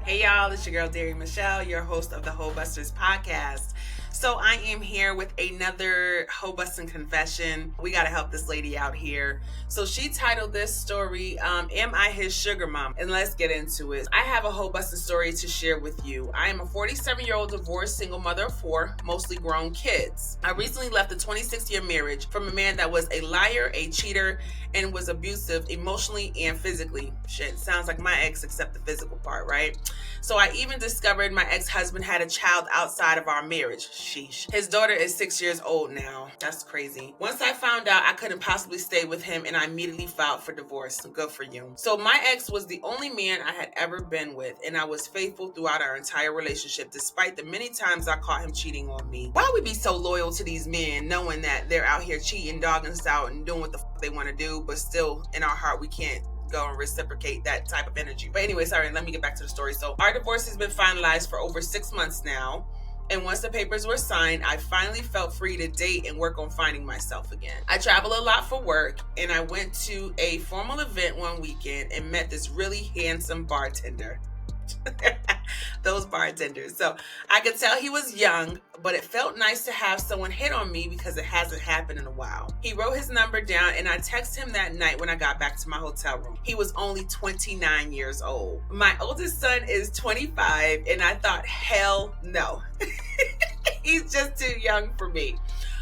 Hey y'all, it's your girl Derry Michelle, your host of the Hoe-Busters podcast. So I am here with another Hoe-Busting Confession. We got to help this lady out here. So she titled this story, Am I His Sugar Mom? And let's get into it. I have a Hoe-Busting story to share with you. I am a 47-year-old divorced single mother of 4, mostly grown kids. I recently left a 26-year marriage from a man that was a liar, a cheater, and was abusive emotionally and physically. Shit, sounds like my ex except the physical part, right? So I even discovered my ex-husband had a child outside of our marriage. Sheesh. His daughter is 6 years old now. That's crazy. Once I found out I couldn't possibly stay with him, and I immediately filed for divorce. Good for you. So my ex was the only man I had ever been with, and I was faithful throughout our entire relationship, despite the many times I caught him cheating on me. Why would we be so loyal to these men, knowing that they're out here cheating, dogging us out, and doing what the fuck they want to do, but still in our heart we can't go and reciprocate that type of energy. But anyway, sorry, let me get back to the story. So our divorce has been finalized for over 6 months now. And once the papers were signed, I finally felt free to date and work on finding myself again. I travel a lot for work, and I went to a formal event one weekend and met this really handsome bartender. Those bartenders. So I could tell he was young, but it felt nice to have someone hit on me because it hasn't happened in a while. He wrote his number down, and I texted him that night when I got back to my hotel room. He was only 29 years old. My oldest son is 25, and I thought, hell no. He's just too young for me.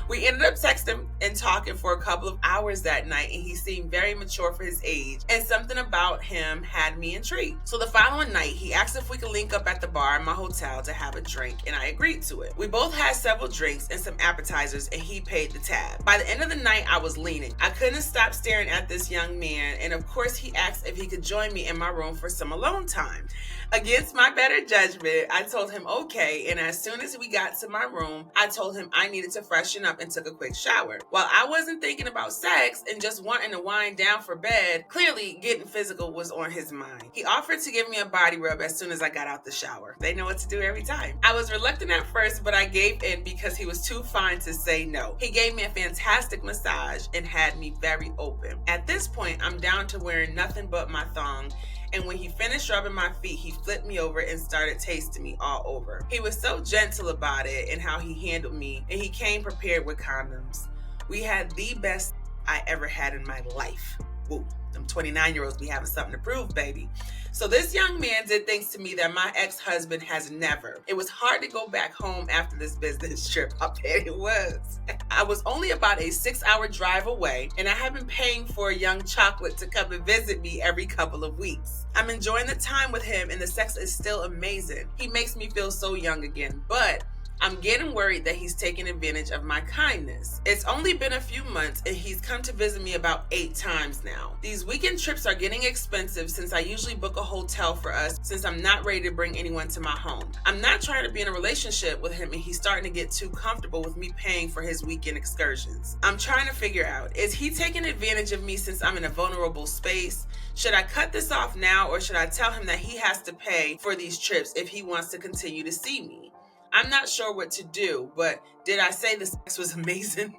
We ended up texting and talking for a couple of hours that night, and he seemed very mature for his age, and something about him had me intrigued. So the following night, he asked if we could link up at the bar in my hotel to have a drink, and I agreed to it. We both had several drinks and some appetizers, and he paid the tab. By the end of the night, I was leaning. I couldn't stop staring at this young man, and of course, he asked if he could join me in my room for some alone time. Against my better judgment, I told him okay, and as soon as we got to my room, I told him I needed to freshen up and took a quick shower. While I wasn't thinking about sex and just wanting to wind down for bed, clearly getting physical was on his mind. He offered to give me a body rub as soon as I got out the shower. They know what to do every time. I was reluctant at first, but I gave in because he was too fine to say no. He gave me a fantastic massage and had me very open. At this point, I'm down to wearing nothing but my thong, and when he finished rubbing my feet, he flipped me over and started tasting me all over. He was so gentle about it and how he handled me, and he came prepared with condoms. We had the best I ever had in my life. Woo, them 29-year-olds be having something to prove, baby. So this young man did things to me that my ex-husband has never. It was hard to go back home after this business trip. I bet it was. I was only about a 6-hour drive away, and I have been paying for a young chocolate to come and visit me every couple of weeks. I'm enjoying the time with him, and the sex is still amazing. He makes me feel so young again, but I'm getting worried that he's taking advantage of my kindness. It's only been a few months, and he's come to visit me about 8 times now. These weekend trips are getting expensive since I usually book a hotel for us since I'm not ready to bring anyone to my home. I'm not trying to be in a relationship with him, and he's starting to get too comfortable with me paying for his weekend excursions. I'm trying to figure out, is he taking advantage of me since I'm in a vulnerable space? Should I cut this off now, or should I tell him that he has to pay for these trips if he wants to continue to see me? I'm not sure what to do, but did I say the sex was amazing?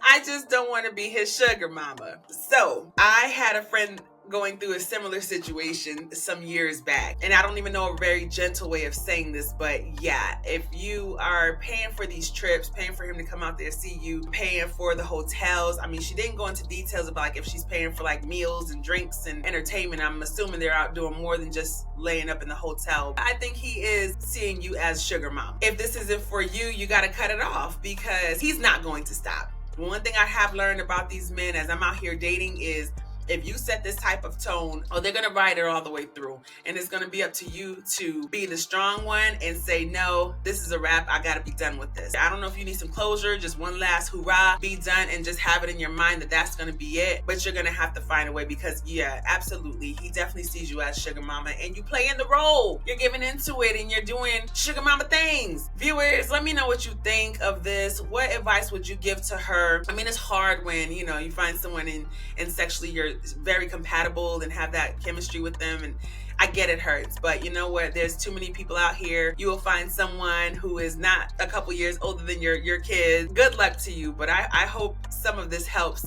I just don't want to be his sugar mama. So I had a friend going through a similar situation some years back. And I don't even know a very gentle way of saying this, but yeah, if you are paying for these trips, paying for him to come out there see you, paying for the hotels. I mean, she didn't go into details about like if she's paying for like meals and drinks and entertainment. I'm assuming they're out doing more than just laying up in the hotel. I think he is seeing you as sugar mom. If this isn't for you, you got to cut it off because he's not going to stop. One thing I have learned about these men as I'm out here dating is if you set this type of tone, they're going to ride it all the way through. And it's going to be up to you to be the strong one and say, no, this is a wrap. I got to be done with this. I don't know if you need some closure, just one last hoorah, be done, and just have it in your mind that that's going to be it. But you're going to have to find a way because, yeah, absolutely. He definitely sees you as sugar mama and you play in the role. You're giving into it and you're doing sugar mama things. Viewers, let me know what you think of this. What advice would you give to her? I mean, it's hard when, you find someone and sexually you're very compatible and have that chemistry with them, and I get it hurts, but you know what, there's too many people out here. You will find someone who is not a couple years older than your kid. Good luck to you, but I hope some of this helps.